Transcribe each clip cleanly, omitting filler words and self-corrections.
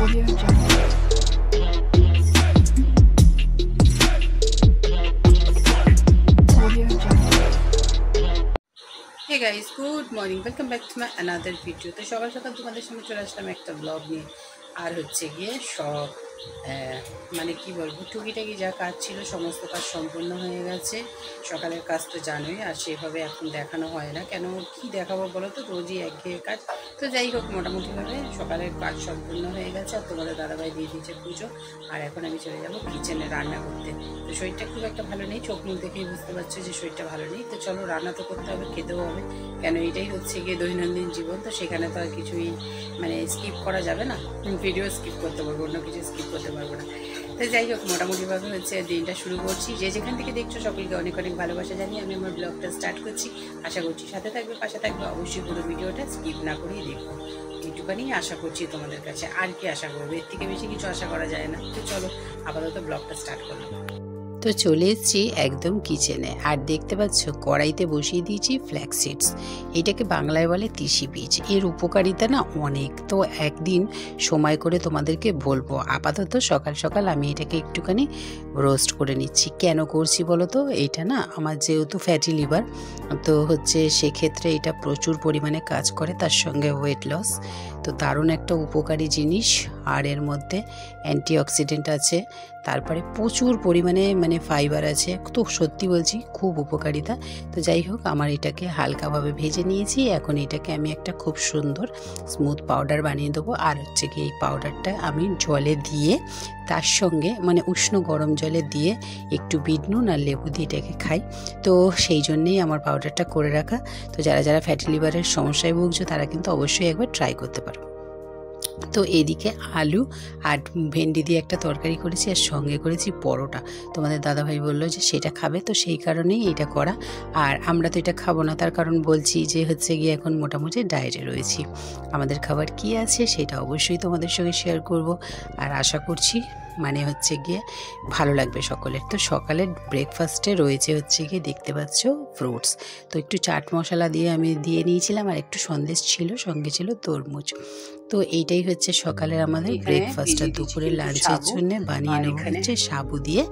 Audio Jungle. Audio Jungle. Hey guys, good morning. Welcome back to my another video. তো সকাল সকাল তোমাদের সামনে চলে আসলাম একটা ব্লগ নিয়ে। আর হচ্ছে গিয়ে সব মানে কি বলবো, টুকিটাকি যা কাজ ছিল সমস্ত কাজ সম্পূর্ণ হয়ে গেছে। সকালের কাজ তো জানোই, আর সেভাবে এখন দেখানো হয় না। কেন কি দেখাবো বলো তো, রোজই একঘেয়ে কাজ। তো যাই হোক, মোটামুটিভাবে সকালের কাজ সম্পূর্ণ হয়ে গেছে। আর তোমাদের দাদাভাই দিয়ে দিয়েছে পুজো। আর এখন আমি চলে যাবো কিচেনে রান্না করতে। তো শরীরটা খুব একটা ভালো নেই, চোখ মুখ দেখেই বুঝতে পারছো যে শরীরটা ভালো নেই। তো চলো, রান্না তো করতে হবে, খেতেও হবে। কেন এটাই হচ্ছে গিয়ে দৈনন্দিন জীবন। তো সেখানে তো আর কিছুই মানে স্কিপ করা যাবে না। ভিডিও স্কিপ করতে পারবো, অন্য কিছু স্কিপ করতে পারবো না। তো যাই হোক, মোটামুটিভাবে হচ্ছে দিনটা শুরু করছি। যে যেখান থেকে দেখছো সকলকে অনেক অনেক ভালোবাসা জানিয়ে আমি আমার ব্লগটা স্টার্ট করছি। আশা করছি সাথে থাকবে, পাশে থাকবে। অবশ্যই পুরো ভিডিওটা স্কিপ না করেই দেখবো। এইটুখানি আশা করছি তোমাদের কাছে। আর কি আশা করবো, এর থেকে বেশি কিছু আশা করা যায় না। তো চলো, আপাতত ব্লগটা স্টার্ট করলাম। তো চলে এসেছি একদম কিচেনে। আর দেখতে পাচ্ছ কড়াইতে বসিয়ে দিয়েছি ফ্ল্যাক্স সিডস। এটাকে বাংলায় বলে তিসি বীজ। এর উপকারিতা না অনেক। তো একদিন সময় করে তোমাদেরকে বলবো। আপাতত সকাল সকাল আমি এটাকে একটুখানি রোস্ট করে নিচ্ছি। কেন করছি বলো তো, এটা না আমার যেহেতু ফ্যাটি লিভার, তো হচ্ছে সেক্ষেত্রে এটা প্রচুর পরিমাণে কাজ করে। তার সঙ্গে ওয়েট লস, তো দারুণ একটা উপকারী জিনিস। আর এর মধ্যে অ্যান্টিঅক্সিডেন্ট আছে, তারপরে প্রচুর পরিমাণে মানে ফাইবার আছে। তো সত্যি বলছি, খুব উপকারিতা। তো যাই হোক, আমার এটাকে হালকাভাবে ভেজে নিয়েছি। এখন এটাকে আমি একটা খুব সুন্দর স্মুথ পাউডার বানিয়ে দেবো। আর হচ্ছে কি, এই পাউডারটা আমি জলে দিয়ে, তার সঙ্গে মানে উষ্ণ গরম জলে দিয়ে একটু বিট নুন আর লেবু দিয়ে এটাকে খাই। তো সেই জন্যেই আমার পাউডারটা করে রাখা। তো যারা যারা ফ্যাটি লিভারের সমস্যায় ভুগছো তারা কিন্তু অবশ্যই একবার ট্রাই করতে পারো। তো এদিকে আলু আর ভেন্ডি দিয়ে একটা তরকারি করেছি, আর সঙ্গে করেছি পরোটা। তোমাদের দাদাভাই বললো যে সেটা খাবে, তো সেই কারণেই এটা করা। আর আমরা তো এটা খাবো না, তার কারণ বলছি যে হচ্ছে গিয়ে এখন মোটামুটি ডায়েটে রয়েছি। আমাদের খাবার কি আছে সেটা অবশ্যই তোমাদের সঙ্গে শেয়ার করব। আর আশা করছি মানে হচ্ছে গিয়ে ভালো লাগবে সকলের। তো সকালের ব্রেকফাস্টে রয়েছে হচ্ছে গিয়ে দেখতে পাচ্ছ ফ্রুটস। তো একটু চাট মশলা দিয়ে আমি দিয়ে নিয়েছিলাম, আর একটু সন্দেশ ছিল, সঙ্গে ছিল তরমুজ। তো এইটাই হচ্ছে সকালের আমাদের ব্রেকফাস্ট। আর দুপুরে লাঞ্চের জন্য বানিয়ে নেবো হচ্ছে সাবু দিয়ে,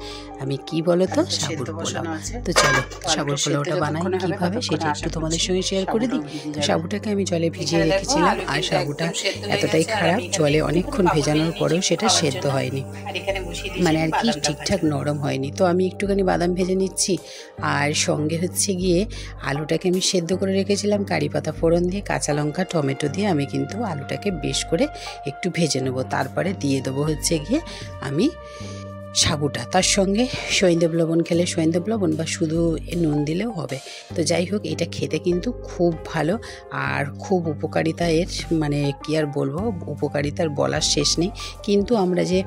আমি কি বলো তো, সাবুর পোলাও। তো চলো, সাবুর পোলাওটা বানাই কীভাবে সেটা একটু তোমাদের সঙ্গে শেয়ার করে দিই। তো সাবুটাকে আমি জলে ভিজিয়ে রেখেছিলাম, আর সাবুটা এতটাই খারাপ, জলে অনেকক্ষণ ভেজানোর পরেও সেটা সেদ্ধ হয়নি, মানে আর কি ঠিকঠাক নরম হয়নি। তো আমি একটুখানি বাদাম ভেজে নিচ্ছি। আর সঙ্গে হচ্ছে গিয়ে আলুটাকে আমি সেদ্ধ করে রেখেছিলাম কারি পাতা ফোড়ন দিয়ে, কাঁচা লঙ্কা টমেটো দিয়ে। আমি কিন্তু আলুটাকে বেশ করে একটু ভেজে নেবো। তারপরে দিয়ে দেবো হচ্ছে গিয়ে আমি সাবুটা। তার সঙ্গে সৈন্দব লবণ খেলে সৈন্দব লবণ, বা শুধু নুন দিলেও হবে। তো যাই হোক, এটা খেতে কিন্তু খুব ভালো আর খুব উপকারিতা এর, মানে কি আর বলবো, উপকারিতার বলার শেষ নেই। কিন্তু আমরা যে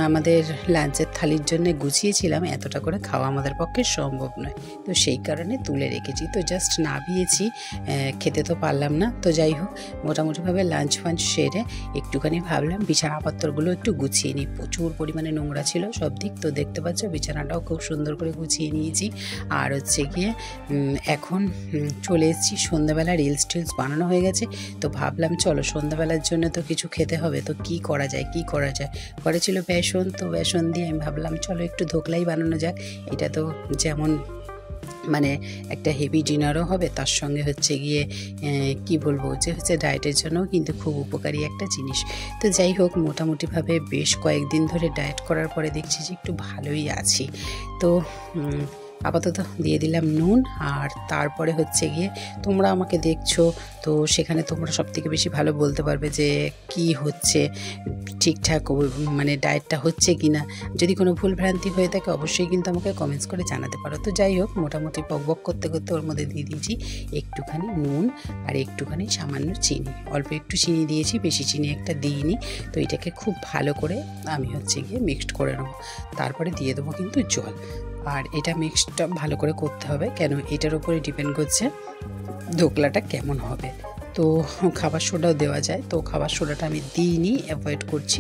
আমাদের লাঞ্চের থালির জন্য গুছিয়েছিলাম, এতটা করে খাওয়া আমাদের পক্ষে সম্ভব নয়। তো সেই কারণে তুলে রেখেছি। তো জাস্ট নামিয়েছি, খেতে তো পারলাম না। তো যাই হোক, মোটামুটিভাবে লাঞ্চ ফাঞ্চ সেরে একটুখানি ভাবলাম বিছানাপত্রগুলো একটু গুছিয়ে নিই। প্রচুর পরিমাণে নোংরা ছিল সব দিক। তো দেখতে পাচ্ছ বিছানাটাও খুব সুন্দর করে গুছিয়ে নিয়েছি। আর হচ্ছে গিয়ে এখন চলে এসেছি, সন্ধ্যাবেলা রিলস টিলস বানানো হয়ে গেছে। তো ভাবলাম চলো, সন্ধ্যাবেলার জন্য তো কিছু খেতে হবে। তো কি করা যায়, কি করা যায়, করেছিল বেসন। তো বেসন দিয়ে আমি ভাবলাম চলো একটু ধোকলাই বানানো যাক। এটা তো যেমন মানে একটা হেভি ডিনারও হবে, তার সঙ্গে হচ্ছে গিয়ে কি বলবো, যে হচ্ছে ডায়েটের জন্য কিন্তু খুব উপকারী একটা জিনিস। তো যাই হোক, মোটামুটিভাবে বেশ কয়েকদিন ধরে ডায়েট করার পরে দেখছি যে একটু ভালোই আছি। তো আপাতত দিয়ে দিলাম নুন। আর তারপরে হচ্ছে গিয়ে তোমরা আমাকে দেখছো, তো সেখানে তোমরা সবথেকে বেশি ভালো বলতে পারবে যে কি হচ্ছে, ঠিকঠাক মানে ডায়েটটা হচ্ছে কি না। যদি কোনো ভুল ভ্রান্তি হয়ে থাকে অবশ্যই কিন্তু আমাকে কমেন্টস করে জানাতে পারো। তো যাই হোক, মোটামুটি বকবক করতে করতে ওর মধ্যে দিয়ে দিয়েছি একটুখানি নুন আর একটুখানি সামান্য চিনি। অল্প একটু চিনি দিয়েছি, বেশি চিনি একটা দিইনি। তো এটাকে খুব ভালো করে আমি হচ্ছে গিয়ে মিক্সড করে নেবো। তারপরে দিয়ে দেবো কিন্তু জল। আর এটা মিক্সডটা ভালো করে করতে হবে, কেন এটার উপরে ডিপেন্ড করছে ধোকলাটা কেমন হবে। তো খাবার সোডাও দেওয়া যায়, তো খাবার সোডাটা আমি দিইনি, অ্যাভয়েড করছি।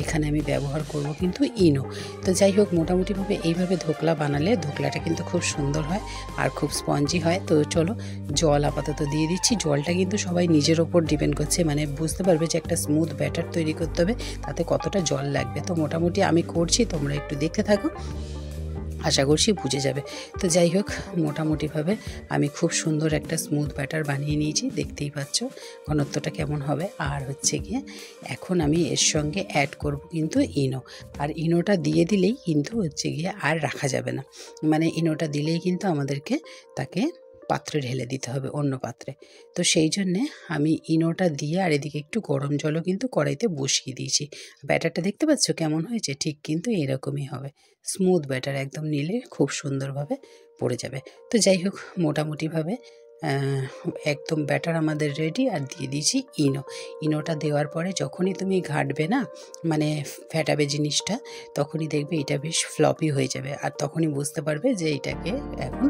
এখানে আমি ব্যবহার করব কিন্তু ইনো। তো যাই হোক, মোটামুটিভাবে এইভাবে ধোকলা বানালে ধোকলাটা কিন্তু খুব সুন্দর হয় আর খুব স্পঞ্জি হয়। তো চলো জল আপাতত দিয়ে দিচ্ছি। জলটা কিন্তু সবাই নিজের ওপর ডিপেন্ড করছে, মানে বুঝতে পারবে যে একটা স্মুথ ব্যাটার তৈরি করতে হবে তাতে কতটা জল লাগবে। তো মোটামুটি আমি করছি, তোমরা একটু দেখতে থাকো, আশা করছি বুঝে যাবে। তো যাই হোক, মোটামুটিভাবে আমি খুব সুন্দর একটা স্মুথ ব্যাটার বানিয়ে নিয়েছি, দেখতেই পাচ্ছ ঘনত্বটা কেমন হবে। আর হচ্ছে গিয়ে এখন আমি এর সঙ্গে অ্যাড করব কিন্তু ইনো। আর ইনোটা দিয়ে দিলেই কিন্তু হচ্ছে গিয়ে আর রাখা যাবে না, মানে ইনোটা দিলেই কিন্তু আমাদেরকে তাকে পাত্রে ঢেলে দিতে হবে, অন্য পাত্রে। তো সেই জন্যে আমি ইনোটা দিয়ে আর এদিকে একটু গরম জলও কিন্তু কড়াইতে বসিয়ে দিয়েছি। ব্যাটারটা দেখতে পাচ্ছ কেমন হয়েছে? ঠিক কিন্তু এরকমই হবে, স্মুথ ব্যাটার একদম নিলে খুব সুন্দরভাবে পড়ে যাবে। তো যাই হোক, মোটামুটিভাবে একদম ব্যাটার আমাদের রেডি। আর দিয়ে দিয়েছি ইনোটা দেওয়ার পরে যখনই তুমি ঘাটবে না, মানে ফ্যাটাবে জিনিসটা, তখনই দেখবে এটা বেশ ফ্লপি হয়ে যাবে। আর তখনই বুঝতে পারবে যে এটাকে এখন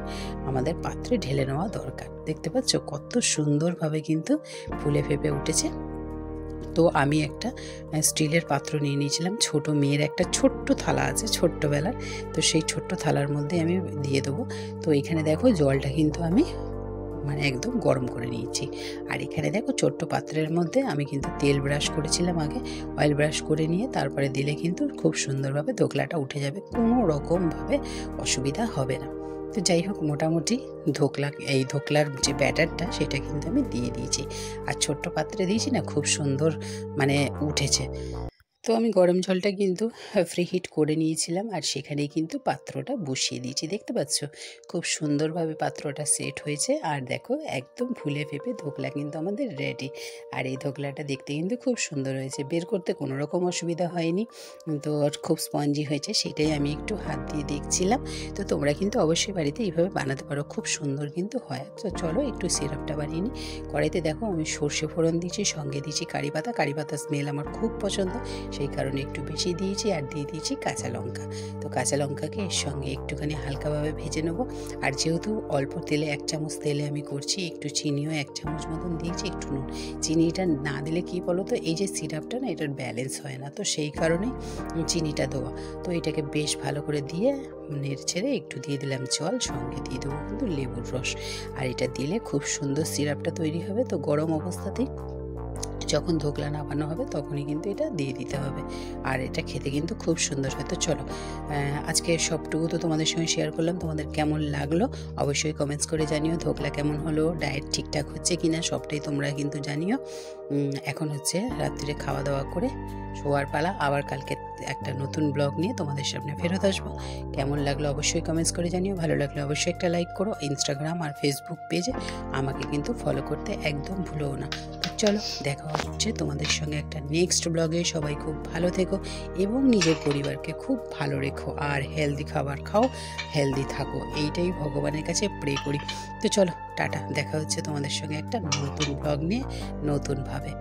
আমাদের পাত্রে ঢেলে নেওয়া দরকার। দেখতে পাচ্ছ কত সুন্দরভাবে কিন্তু ফুলে ফেপে উঠেছে। তো আমি একটা স্টিলের পাত্র নিয়ে নিয়েছিলাম, ছোট মেয়ের একটা ছোট্ট থালা আছে ছোট্টবেলার, তো সেই ছোট্ট থালার মধ্যে আমি দিয়ে দেবো। তো এখানে দেখো জলটা কিন্তু আমি মানে একদম গরম করে নিয়েছি। আর এখানে দেখো ছোট্ট পাত্রের মধ্যে আমি কিন্তু তেল ব্রাশ করেছিলাম আগে, অয়েল ব্রাশ করে নিয়ে তারপরে দিলে কিন্তু খুব সুন্দরভাবে ধোকলাটা উঠে যাবে, কোনো রকমভাবে অসুবিধা হবে না। তো যাই হোক, মোটামুটি এই ধোকলার যে ব্যাটারটা সেটা কিন্তু আমি দিয়ে দিয়েছি। আর ছোট্ট পাত্রে দিয়েছি না, খুব সুন্দর মানে উঠেছে। তো আমি গরম জলটা কিন্তু ফ্রি হিট করে নিয়েছিলাম আর সেখানেই কিন্তু পাত্রটা বসিয়ে দিয়েছি। দেখতে পাচ্ছ খুব সুন্দরভাবে পাত্রটা সেট হয়েছে। আর দেখো একদম ফুলে ফেপে ধোকলা কিন্তু আমাদের রেডি। আর এই ধোকলাটা দেখতে কিন্তু খুব সুন্দর হয়েছে, বের করতে কোনো রকম অসুবিধা হয়নি। তো খুব স্পঞ্জি হয়েছে, সেটাই আমি একটু হাত দিয়ে দেখছিলাম। তো তোমরা কিন্তু অবশ্যই বাড়িতে এইভাবে বানাতে পারো, খুব সুন্দর কিন্তু হয়। তো চলো একটু সিরাপটা বানিয়ে নিই। কড়াইতে দেখো আমি সর্ষে ফোড়ন দিয়েছি, সঙ্গে দিয়েছি কারি পাতা স্মেল আমার খুব পছন্দ, সেই কারণে একটু বেশি দিয়েছি। আর দিয়ে দিয়েছি কাঁচা লঙ্কা। তো কাঁচা লঙ্কাকে এর সঙ্গে একটুখানি হালকাভাবে ভেজে নেবো। আর যেহেতু অল্প তেলে, 1 চামচ তেলে আমি করছি, একটু চিনিও 1 চামচ মতন দিয়েছি, একটু নুন। চিনিটা না দিলে কী বলো তো, এই যে সিরাপটা না, এটার ব্যালেন্স হয় না, তো সেই কারণেই চিনিটা দেওয়া। তো এটাকে বেশ ভালো করে দিয়ে নেড়ে ছেড়ে একটু দিয়ে দিলাম জল, সঙ্গে দিয়ে দেবো কিন্তু লেবুর রস। আর এটা দিলে খুব সুন্দর সিরাপটা তৈরি হবে। তো গরম অবস্থাতেই যখন ধোকলা নামানো হবে তখনই কিন্তু এটা দিয়ে দিতে হবে। আর এটা খেতে কিন্তু খুব সুন্দর হয়। তো চলো, আজকে সবটুকু তো তোমাদের সঙ্গে শেয়ার করলাম, তোমাদের কেমন লাগলো অবশ্যই কমেন্টস করে জানিও। ধোকলা কেমন হলো, ডায়েট ঠিকঠাক হচ্ছে কিনা, সবটাই তোমরা কিন্তু জানিও। এখন হচ্ছে রাত্রিরে খাওয়া দাওয়া করে শোয়ার পালা। আবার কালকে একটা নতুন ব্লগ নিয়ে তোমাদের সামনে ফেরত আসবো। কেমন লাগলো অবশ্যই কমেন্টস করে জানিও, ভালো লাগলে অবশ্যই একটা লাইক করো। ইনস্টাগ্রাম আর ফেসবুক পেজে আমাকে কিন্তু ফলো করতে একদম ভুলো না। চলো, দেখা হচ্ছে তোমাদের সঙ্গে একটা নেক্সট ব্লগে। সবাই খুব ভালো থেকো এবং নিজের পরিবারকে খুব ভালো রেখো। আর হেলদি খাবার খাও, হেলদি থাকো, এইটাই ভগবানের কাছে প্রে করি। তো চলো, টাটা, দেখা হচ্ছে তোমাদের সঙ্গে একটা নতুন ব্লগ নিয়ে নতুনভাবে।